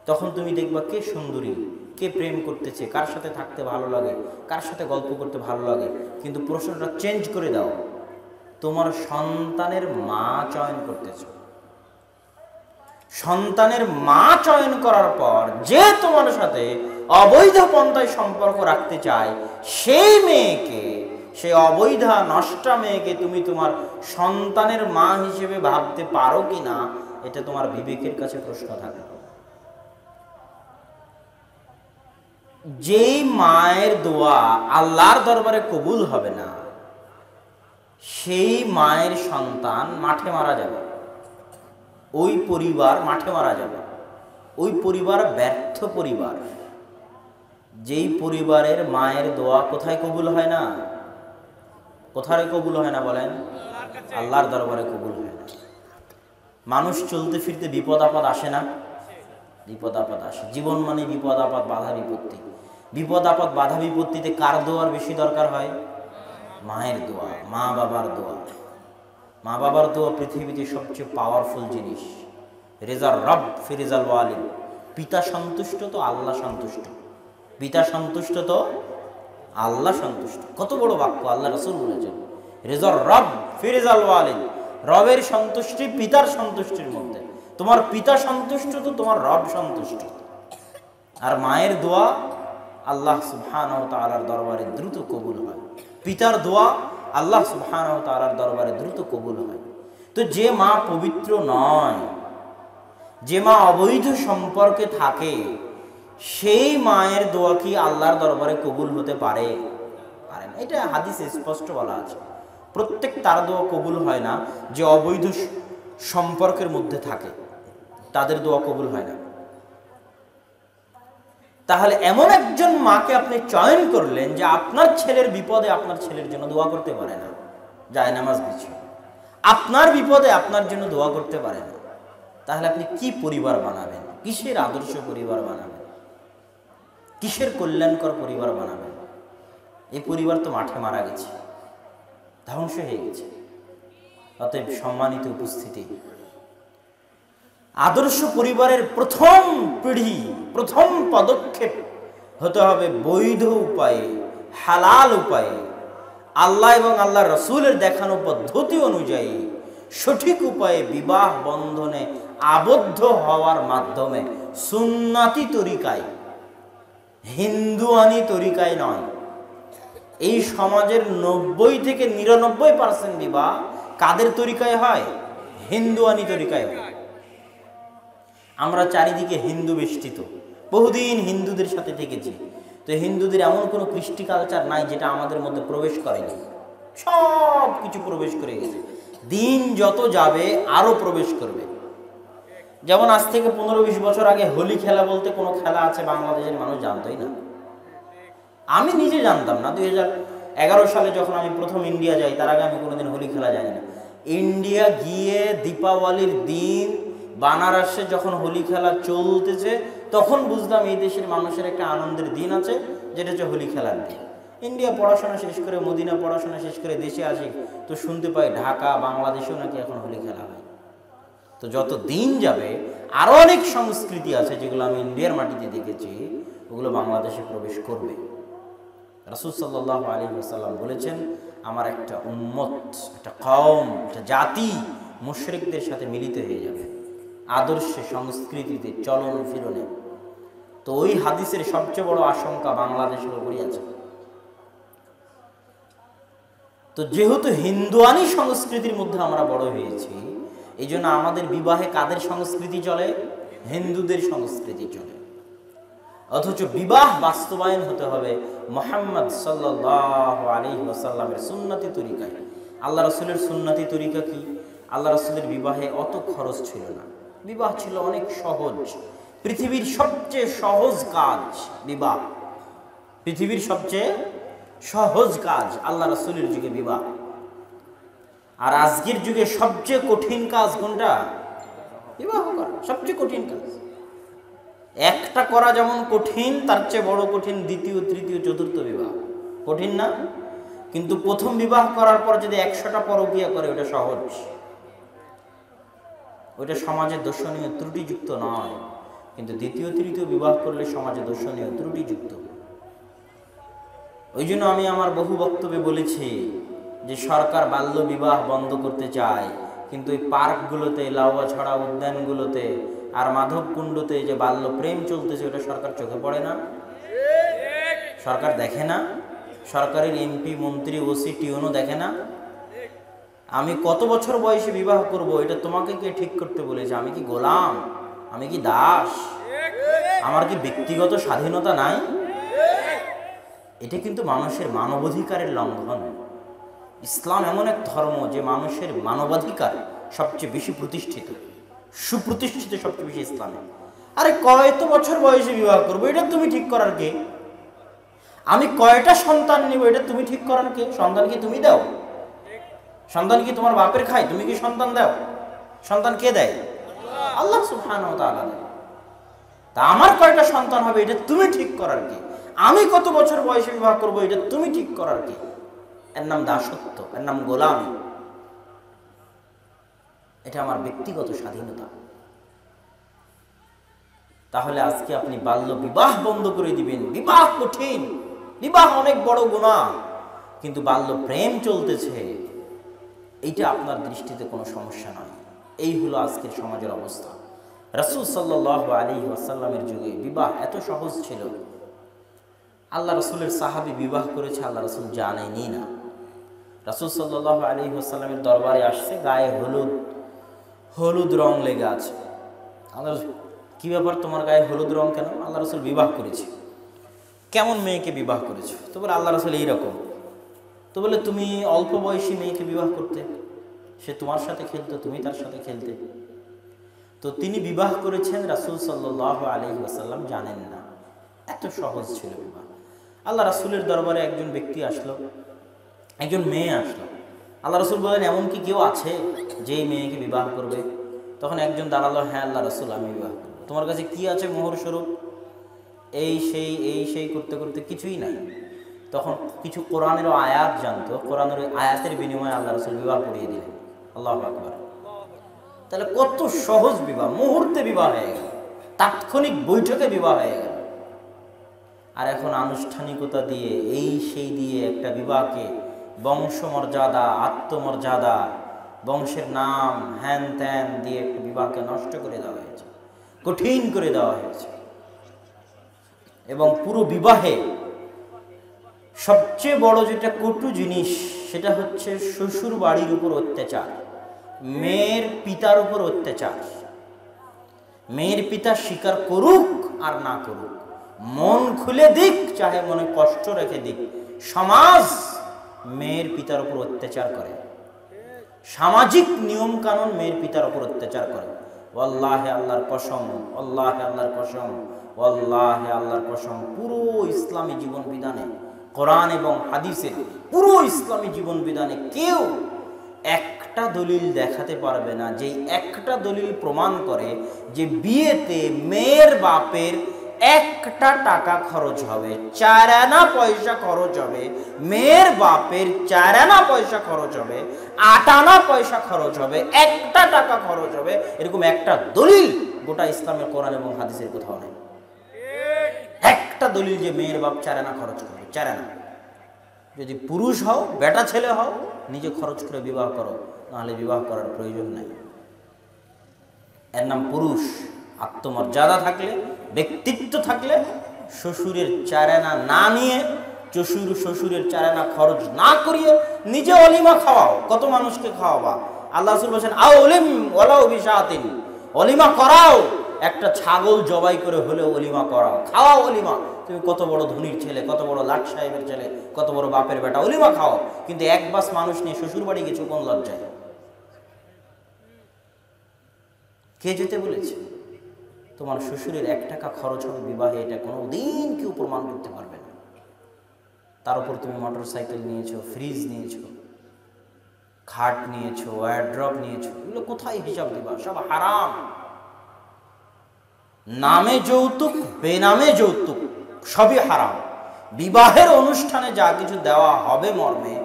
তখন তুমি দেখবা কে সুন্দরী, কে প্রেম করতেছে, কার সাথে থাকতে ভালো লাগে, কার সাথে গল্প করতে ভালো লাগে। কিন্তু প্রশ্নটা চেঞ্জ করে দাও, তোমার সন্তানের মা চয়ন করতেছ। সন্তানের মা চয়ন করার পর যে তোমার সাথে অবৈধ পন্থায় সম্পর্ক রাখতে চায়, সেই মেয়েকে, সেই অবৈধ নষ্টা মেয়েকে তুমি তোমার সন্তানের মা হিসেবে ভাবতে পারো কিনা, এটা তোমার বিবেকের কাছে প্রশ্ন থাকে। যেই মায়ের দোয়া আল্লাহর দরবারে কবুল হবে না, সেই মায়ের সন্তান মাঠে মারা যাবে, ওই পরিবার মাঠে মারা যাবে, ওই পরিবার ব্যর্থ পরিবার। যেই পরিবারের মায়ের দোয়া কোথায় কবুল হয় না? কোথায় কবুল হয় না বলেন? আল্লাহর দরবারে কবুল হয় না। মানুষ চলতে ফিরতে বিপদ আপদ আসে না? বিপদ আপদ আসে। জীবন মানে বিপদ আপদ, বাধা বিপত্তি। বিপদ আপদ, বাধা বিপত্তিতে কার দোয়ার বেশি দরকার হয়? মায়ের দোয়া, মা বাবার দোয়া। মা বাবার দোয়া পৃথিবীতে সবচেয়ে পাওয়ারফুল জিনিস। রেজার রব ফিরেজাল ওয়ালিদ, পিতা সন্তুষ্ট তো আল্লাহ সন্তুষ্ট, পিতা সন্তুষ্ট তো আল্লাহ সন্তুষ্ট। কত বড় বাক্য আল্লাহ রাসূল বলেছেন, রেজার রব ফিরেজাল ওয়ালিদ, রবের সন্তুষ্টি পিতার সন্তুষ্টির মধ্যে। তোমার পিতা সন্তুষ্ট তো তোমার রব সন্তুষ্ট। আর মায়ের দোয়া আল্লাহ সুবহানাহু ওয়া তাআলার দরবারে দ্রুত কবুল হয়, পিতার দোয়া আল্লাহ সুবহানাহু ওয়া তাআলার দরবারে দ্রুত কবুল হয়। তো যে মা পবিত্র নয়, যে মা অবৈধ সম্পর্কে থাকে, সেই মায়ের দোয়া কি আল্লাহর দরবারে কবুল হতে পারে? পারে না। এটা হাদিসে স্পষ্ট বলা আছে। প্রত্যেক তার দোয়া কবুল হয় না যে অবৈধ সম্পর্কের মধ্যে থাকে, তাদের দোয়া কবুল হয় না। তাহলে এমন একজন মাকে আপনি চয়ন করলেন যে আপনার ছেলের বিপদে আপনার ছেলের জন্য দোয়া করতে পারে না, জায়নামাজ বিছিয়ে, আপনার বিপদে আপনার জন্য দোয়া করতে পারে না। তাহলে আপনি কি পরিবার বানাবেন? কিসের আদর্শ পরিবার বানাবেন? কিসের কল্যাণকর পরিবার বানাবেন? এই পরিবার তো মাঠে মারা গেছে, ধ্বংস হয়ে গেছে। অতএব সম্মানিত উপস্থিতি, আদর্শ পরিবারের প্রথম পিঢ়ি, প্রথম পদক্ষেপ হতে হবে বৈধ উপায়ে, হালাল উপায়ে, আল্লাহ এবং আল্লাহ রসুলের দেখানো পদ্ধতি অনুযায়ী সঠিক উপায়ে বিবাহ বন্ধনে আবদ্ধ হওয়ার মাধ্যমে, সুন্নাতি তরিকায়, হিন্দুয়ানি তরিকায় নয়। এই সমাজের 90 থেকে 99% বিবাহ কাদের তরিকায় হয়? হিন্দুয়ানি তরিকায় হয়। আমরা চারিদিকে হিন্দু বেষ্টিত, বহুদিন হিন্দুদের সাথে থেকেছি। তো হিন্দুদের এমন কোনো কৃষ্টি কালচার নাই যেটা আমাদের মধ্যে প্রবেশ করেনি, সব কিছু প্রবেশ করে গেছে। দিন যত যাবে আরো প্রবেশ করবে। যেমন আজ থেকে 15-20 বছর আগে হোলি খেলা বলতে কোনো খেলা আছে বাংলাদেশের মানুষ জানতোই না। আমি নিজে জানতাম না। 2011 সালে যখন আমি প্রথম ইন্ডিয়া যাই, তার আগে আমি কোনোদিন হোলি খেলা জানি না। ইন্ডিয়া গিয়ে দীপাবলির দিন বানারসে যখন হোলি খেলা চলতেছে, তখন বুঝলাম এই দেশের মানুষের একটা আনন্দের দিন আছে, যেটা হচ্ছে হোলি খেলার দিন। ইন্ডিয়া পড়াশোনা শেষ করে, মদিনা পড়াশোনা শেষ করে দেশে আসি, তো শুনতে পাই ঢাকা, বাংলাদেশেও নাকি এখন হোলি খেলা হয়। তো যত দিন যাবে আরও অনেক সংস্কৃতি আছে যেগুলো আমি ইন্ডিয়ার মাটিতে দেখেছি, ওগুলো বাংলাদেশে প্রবেশ করবে। রাসূল সাল্লাল্লাহু আলাইহি ওয়াসাল্লাম বলেছেন, আমার একটা উম্মত, একটা কওম, একটা জাতি মুশরিকদের সাথে মিলিত হয়ে যাবে আদর্শে, সংস্কৃতিতে, চলন ফিরনে। তো ওই হাদিসের সবচেয়ে বড় আশঙ্কা বাংলাদেশের উপরই আছে। তো যেহেতু হিন্দুয়ানি সংস্কৃতির মধ্যে আমরা বড় হয়েছি, এই জন্য আমাদের বিবাহে কাদের সংস্কৃতি চলে? হিন্দুদের সংস্কৃতি চলে। অথচ বিবাহ বাস্তবায়ন হতে হবে মুহাম্মদ সাল্লাল্লাহু আলাইহি ওয়াসাল্লামের সুন্নতি তরিকায়। আল্লাহ রাসূলের সুন্নতি তরিকা কি? আল্লাহ রাসূলের বিবাহে অত খরচ ছিল না, বিবাহ ছিল অনেক সহজ। পৃথিবীর সবচেয়ে সহজ কাজ বিবাহ, পৃথিবীর সবচেয়ে সহজ কাজ আল্লাহ রাসূলের যুগে বিবাহ। আর আজকের যুগে সবচেয়ে কঠিন কাজ কোনটা? বিবাহ করা সবচেয়ে কঠিন কাজ। একটা করা যেমন কঠিন, তার চেয়ে বড় কঠিন দ্বিতীয়, তৃতীয়, চতুর্থ বিবাহ। কঠিন না? কিন্তু প্রথম বিবাহ করার পর যদি 100টা পরকীয়া করে, ওটা সহজ, ওটা সমাজে দর্শনীয় ত্রুটিযুক্ত নয়। কিন্তু দ্বিতীয় তৃতীয় বিবাহ করলে সমাজে দূষণীয় ত্রুটিযুক্ত। ওই জন্য আমি আমার বহু বক্তব্যে বলেছি যে সরকার বাল্য বিবাহ বন্ধ করতে চায়, কিন্তু এই পার্কগুলোতে, লাউয়াছড়া উদ্যানগুলোতে আর মাধবকুণ্ডতে যে বাল্য প্রেম চলতেছে ওটা সরকার চোখে পড়ে না, সরকার দেখে না, সরকারের এমপি মন্ত্রী ওসি টিউনও দেখে না। আমি কত বছর বয়সে বিবাহ করব এটা তোমাকে কে ঠিক করতে বলেছে? আমি কি গোলাম? আমি কি দাস? আমার কি ব্যক্তিগত স্বাধীনতা নাই? এটা কিন্তু মানুষের মানবাধিকারের লঙ্ঘন। ইসলাম এমন এক ধর্ম যে মানুষের মানবাধিকার সবচেয়ে বেশি প্রতিষ্ঠিত, সুপ্রতিষ্ঠিত সবচেয়ে বেশি ইসলামে। আরে কত বছর বয়সে বিবাহ করবো এটা তুমি ঠিক করার কে? আমি কয়টা সন্তান নিব এটা তুমি ঠিক করার কে? সন্তান কি তুমি দাও? সন্তান কি তোমার বাপের খায়? তুমি কি সন্তান দাও? সন্তান কে দেয়? আল্লাহ সুবহানাহু ওয়া তাআলা দেয়। তা আমার কয়টা সন্তান হবে এটা তুমি ঠিক করার কে? আমি কত বছর বয়সে বিবাহ করবো এটা তুমি ঠিক করার কে? এর নাম দাসত্ব, এর নাম গোলামি। এটা আমার ব্যক্তিগত স্বাধীনতা। তাহলে আজকে আপনি বাল্য বিবাহ বন্ধ করে দিবেন। বিবাহ কঠিন, বিবাহ অনেক বড় গুনাহ, কিন্তু বাল্য প্রেম চলতেছে, এইটা আপনার দৃষ্টিতে কোনো সমস্যা নয়। এই হলো আজকের সমাজের অবস্থা। রাসূল সাল্লাল্লাহু আলাইহি ওয়াসাল্লামের যুগে বিবাহ এত সহজ ছিল। আল্লাহ রাসূলের সাহাবী বিবাহ করেছে, আল্লাহ রাসূল জানেনই না। রাসূল সাল্লাল্লাহু আলাইহি ওয়াসাল্লামের দরবারে আসছে, গায়ে হলুদ রং লেগে আছে। আল্লাহ, কি ব্যাপার, তোমার গায়ে হলুদ রং কেন? আল্লাহ রাসূল বিবাহ করেছে। কেমন মেয়েকে বিবাহ করেছো? তো বলে আল্লাহ রাসূল এইরকম। তো বলে তুমি অল্প বয়সী মেয়েকে বিবাহ করতে, সে তোমার সাথে খেলতো, তুমি তার সাথে খেলতে। তো তিনি বিবাহ করেছেন, রাসূল সাল্লাল্লাহু আলাইহি ওয়াসাল্লাম জানেন না। এত সহজ ছিল বিবাহ। আল্লাহ রাসূলের দরবারে একজন ব্যক্তি আসলো, একজন মেয়ে আসলো। আল্লাহ রাসূল বলেন, এমন কি কেউ আছে যে এই মেয়েকে বিবাহ করবে? তখন একজন দাঁড়ালো, হ্যাঁ আল্লাহ রাসূল, আমি বিবাহ করব। তোমার কাছে কি আছে মোহর স্বরূপ? এই সেই করতে করতে কিছুই নাই। তখন কিছু কোরআনের আয়াত জানতো, কোরআনের আয়াতের বিনিময়ে আল্লাহ রাসূল বিবাহ করিয়ে দিলেন। আল্লাহু আকবার। তাহলে কত সহজ বিবাহ, মুহূর্তে বিবাহ হয়ে গেল, তাৎক্ষণিক বৈঠকে বিবাহ হয়ে গেল। আর এখন আনুষ্ঠানিকতা দিয়ে, এই সেই দিয়ে একটা বিবাহকে বংশমর্যাদা, আত্মমর্যাদা, বংশের নাম, হ্যান ত্যান দিয়ে একটা বিবাহকে নষ্ট করে দেওয়া হয়েছে, কঠিন করে দেওয়া হয়েছে। এবং পুরো বিবাহে সবচেয়ে বড় যেটা কটু জিনিস, সেটা হচ্ছে শ্বশুর বাড়ির উপর অত্যাচার, মেয়ের পিতার উপর অত্যাচার। মেয়ের পিতা স্বীকার করুক আর না করুক, মন খুলে দিক চাহে মনে কষ্ট রেখে দিক, সমাজ মেয়ের পিতার উপর অত্যাচার করে। সামাজিক নিয়ম কানুন মেয়ের পিতার উপর অত্যাচার করে। ওয়াল্লাহি আল্লাহর কসম, ওয়াল্লাহি আল্লাহর কসম, ওয়াল্লাহি আল্লাহর কসম, পুরো ইসলামী জীবন বিধানে, কোরআন এবং হাদিসের পুরো ইসলামী জীবন বিধানে কেউ একটা দলিল দেখাতে পারবে না যে একটা দলিল প্রমাণ করে যে বিয়েতে মেয়ের বাপের একটা টাকা খরচ হবে, 4 আনা পয়সা খরচ হবে, মেয়ের বাপের 4 আনা পয়সা খরচ হবে, 8 আনা পয়সা খরচ হবে, একটা টাকা খরচ হবে, এরকম একটা দলিল গোটা ইসলামের কোরআন এবং হাদিসের কোথাও নেই। একটা দলিল যে মেয়ের বাপ 4 আনা খরচ করবে, 4 আনা। যদি পুরুষ হও, বেটা ছেলে হও, নিজে খরচ করে বিবাহ করো, নাহলে বিবাহ করার প্রয়োজন নাই। এর নাম পুরুষ। আত্মমর্যাদা থাকলে, ব্যক্তিত্ব থাকলে, শ্বশুরের 4 আনা না নিয়ে, শ্বশুরের 4 আনা খরচ না করিয়ে নিজে অলিমা খাওয়াও। কত মানুষকে খাওয়াবা? আল্লাহ রাসূল বলেছেন, আউলিম ওয়ালাউ বিশাতিন, অলিমা করাও, একটা ছাগল জবাই করে হলেও অলিমা করাও, খাওয়াও অলিমা। তুমি কত বড় ধনীর ছেলে, কত বড় লাট সাহেবের ছেলে, কত বড় বাপের বেটা, অলিমা খাও। কিন্তু এক বাস মানুষ নিয়ে শ্বশুর বাড়ি গেছো কোন লজ্জায়? কে যেতে বলেছে? তোমার শ্বশুরের 1 টাকা খরচ হবে বিবাহে, এটা কোনোদিন কেউ প্রমাণ করতে পারবে না। তার উপর তুমি মোটরসাইকেল নিয়েছো, ফ্রিজ নিয়েছো, খাট নিয়েছো, ওয়ারড্রপ নিয়েছো, এগুলো কোথায় হিসাব দিবা? সব হারাম। নামে যৌতুক, বেনামে যৌতুক, সবই হারাম। বিবাহের অনুষ্ঠানে যা কিছু দেওয়া হবে মর্মে,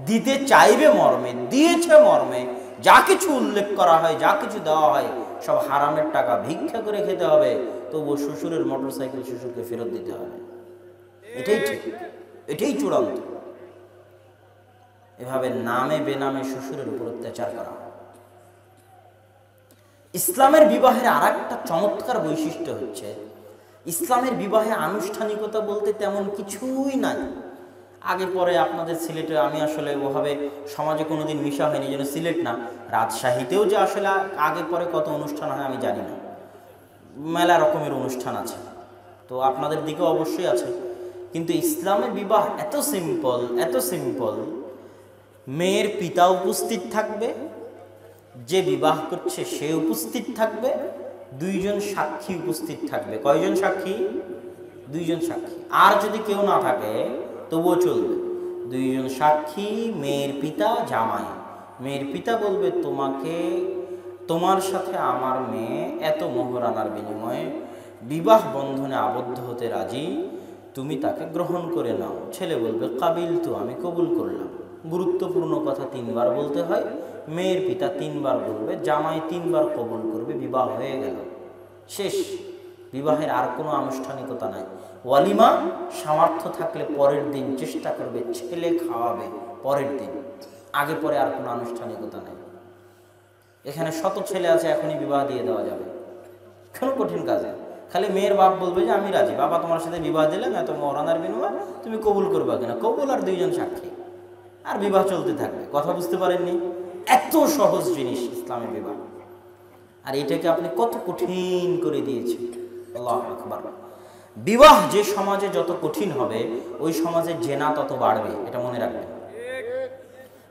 দিতে চাইবে মর্মে, দিয়েছে মর্মে, যা কিছু উল্লেখ করা হয়, যা কিছু দেওয়া হয়, সব হারামের টাকা, ভিক্ষা করে খেতে হবে, তবুও শ্বশুরের মোটরসাইকেল শ্বশুরকে ফেরত দিতে হবে। এটাই ঠিক, এটাই চূড়ান্ত। এভাবে নামে বেনামে শ্বশুরের উপর অত্যাচার করা। ইসলামের বিবাহের আর একটা চমৎকার বৈশিষ্ট্য হচ্ছে, ইসলামের বিবাহে আনুষ্ঠানিকতা বলতে তেমন কিছুই নাই। আগে পরে আপনাদের সিলেটে, আমি আসলে ওভাবে সমাজে কোনোদিন মিশা হয়নি, যেন সিলেট না, রাজশাহীতেও যে আসলে আগে পরে কত অনুষ্ঠান হয় আমি জানি না, মেলা রকমের অনুষ্ঠান আছে, তো আপনাদের দিকে অবশ্যই আছে। কিন্তু ইসলামের বিবাহ এত সিম্পল, এত সিম্পল। মেয়ের পিতা উপস্থিত থাকবে, যে বিবাহ করছে সে উপস্থিত থাকবে, দুইজন সাক্ষী উপস্থিত থাকবে। কয়জন সাক্ষী? দুইজন সাক্ষী। আর যদি কেউ না থাকে তবুও চলবে। দুইজন সাক্ষী, মেয়ের পিতা, জামাই। মেয়ের পিতা বলবে, তোমাকে, তোমার সাথে আমার মেয়ে এত মোহরানার বিনিময়ে বিবাহ বন্ধনে আবদ্ধ হতে রাজি, তুমি তাকে গ্রহণ করে নাও। ছেলে বলবে, কাবিল তো, আমি কবুল করলাম। গুরুত্বপূর্ণ কথা 3 বার বলতে হয়। মেয়ের পিতা 3 বার বলবে, জামাই 3 বার কবুল করবে, বিবাহ হয়ে গেল, শেষ। বিবাহের আর কোনো আনুষ্ঠানিকতা নাই। ওয়ালিমা সামর্থ্য থাকলে পরের দিন চেষ্টা করবে, ছেলে খাওয়াবে পরের দিন, আগে পরে আর কোনো আনুষ্ঠানিকতা নাই। এখানে শত ছেলে আছে, এখনই বিবাহ দিয়ে দেওয়া যাবে, কোনো কঠিন কাজে। খালি মেয়ের বাপ বলবে যে আমি রাজি, বাবা তোমার সাথে বিবাহ দিলাম এত মোহরানার বিনিময়ে, তুমি কবুল করবা কিনা। কবুল আর 2 জন সাক্ষী, আর বিবাহ চলতে থাকবে। কথা বুঝতে পারেননি? এত সহজ জিনিস ইসলামের বিবাহ, আর এটাকে আপনি কত কঠিন করে দিয়েছেন। আল্লাহু আকবার। বিবাহ যে সমাজে যত কঠিন হবে, ওই সমাজে জেনা তত বাড়বে, এটা মনে রাখবেন।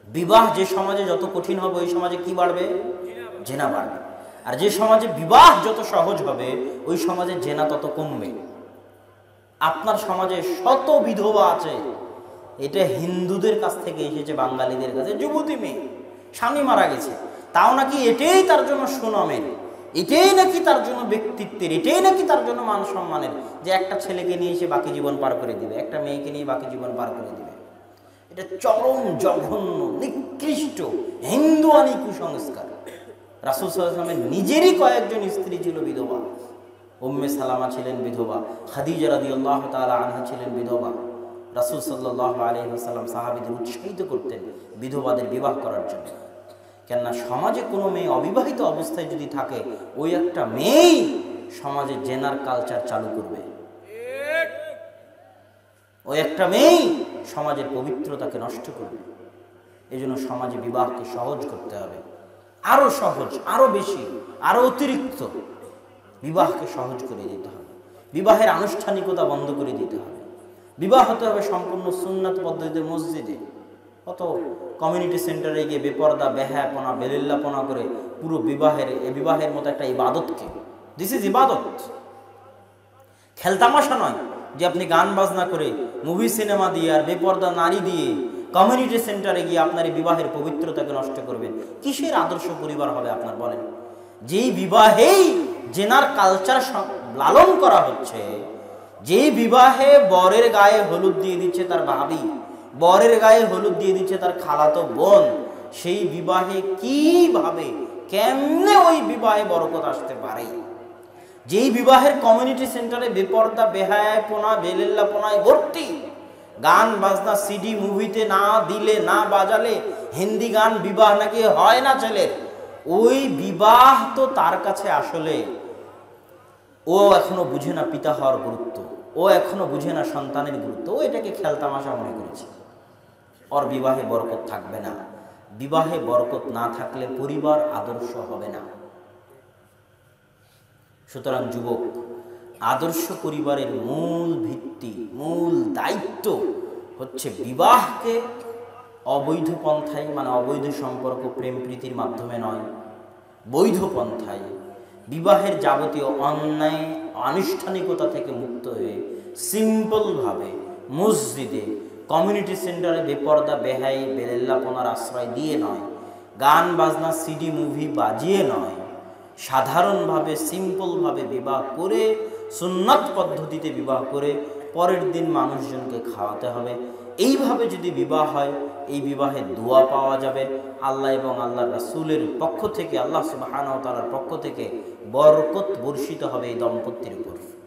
বিবাহ যে সমাজে যত কঠিন হবে, ওই সমাজে কি বাড়বে? জেনা বাড়বে। আর যে সমাজে বিবাহ যত সহজ হবে, ওই সমাজে জেনা তত কমবে। আপনার সমাজে শত বিধবা আছে, এটা হিন্দুদের কাছ থেকে এসেছে বাঙালিদের কাছে। যুবতী মেয়ে, স্বামী মারা গেছে, তাও নাকি এটাই তার জন্য সুনামের, এটাই নাকি তার জন্য ব্যক্তিত্বের, এটাই নাকি তার জন্য মান সম্মানের, যে একটা ছেলেকে নিয়ে এসে বাকি জীবন পার করে দিবে, একটা মেয়েকে নিয়ে বাকি জীবন পার করে দিবে। এটা চরম জঘন্য, নিকৃষ্ট, হিন্দুয়ানি কুসংস্কার। রাসূল সাল্লাল্লাহু আলাইহি ওয়াসাল্লামের নিজেরই কয়েকজন স্ত্রী ছিল বিধবা। উম্মে সালামা ছিলেন বিধবা, খাদিজা রাদিয়াল্লাহু তাআলা আনহা ছিলেন বিধবা। রাসূল সাল্লাল্লাহু আলাইহি ওয়াসাল্লাম সাহাবীদের উৎসাহিত করতেন বিধবাদের বিবাহ করার জন্য। কেননা সমাজে কোনো মেয়ে অবিবাহিত অবস্থায় যদি থাকে, ওই একটা মেয়েই সমাজে জেনার কালচার চালু করবে, ওই একটা মেয়েই সমাজের পবিত্রতাকে নষ্ট করবে। এই জন্য সমাজে বিবাহকে সহজ করতে হবে, আরো সহজ, আরো বেশি, আরো অতিরিক্ত বিবাহকে সহজ করে দিতে হবে। বিবাহের আনুষ্ঠানিকতা বন্ধ করে দিতে হবে। বিবাহ হতে হবে সম্পূর্ণ সুন্নাত পদ্ধতিতে মসজিদে। কত কমিউনিটি সেন্টারে গিয়ে বেপর্দা, বেহায়াপনা, বেলিল্লাপনা করে পুরো বিবাহের মতো একটা ইবাদতকে, দিস ইজ ইবাদত, খেলতামাশা নয় যে আপনি গান বাজনা করে, মুভি সিনেমা দিয়ে আর বেপর্দা নারী দিয়ে কমিউনিটি সেন্টারে গিয়ে আপনার এই বিবাহের পবিত্রতাকে নষ্ট করবেন। কিসের আদর্শ পরিবার হবে আপনার, বলেন? যেই বিবাহেই জেনার কালচার লালন করা হচ্ছে, যেই বিবাহে বরের গায়ে হলুদ দিয়ে দিচ্ছে তার ভাবি, বরের গায়ে হলুদ দিয়ে দিচ্ছে তার খালাতো বোন, সেই বিবাহে কিভাবে, কেমনে ওই বিবাহে বরকত আসতে পারে? যেই বিবাহের কমিউনিটি সেন্টারে বেপর্দা, বেহায়াপনা, বেলেল্লাপনায় ভর্তি, গান বাজনা সিডি মুভিতে না দিলে, না বাজালে হিন্দি গান বিবাহ নাকি হয় না ছেলের, ওই বিবাহ তো তার কাছে আসলে, ও এখনো বুঝে না পিতা হওয়ার গুরুত্ব, ও এখনো বুঝে না সন্তানের গুরুত্ব, ও এটাকে খেলতামাশা মনে করেছে। ওর বিবাহে বরকত থাকবে না। বিবাহে বরকত না থাকলে পরিবার আদর্শ হবে না। সুতরাং যুবক, আদর্শ পরিবারের মূল ভিত্তি, মূল দায়িত্ব হচ্ছে বিবাহকে অবৈধ পন্থায়, মানে অবৈধ সম্পর্ক, প্রেম প্রীতির মাধ্যমে নয়, বৈধ পন্থায় বিবাহের যাবতীয় অন্যায় আনুষ্ঠানিকতা থেকে মুক্ত হয়ে সিম্পলভাবে মসজিদে, কমিউনিটি সেন্টারে বেপর্দা, বেহাই, বেলেল্লাপনার আশ্রয় দিয়ে নয়, গান বাজনা সিডি মুভি বাজিয়ে নয়, সাধারণভাবে সিম্পলভাবে বিবাহ করে, সুন্নাত পদ্ধতিতে বিবাহ করে পরের দিন মানুষজনকে খাওয়াতে হবে। এইভাবে যদি বিবাহ হয়, এই বিবাহে দোয়া পাওয়া যাবে, আল্লাহ এবং আল্লাহর রাসূলের পক্ষ থেকে, আল্লাহ সুবহানাহু ওয়া তাআলার পক্ষ থেকে বরকত বর্ষিত হবে এই দম্পতির উপর।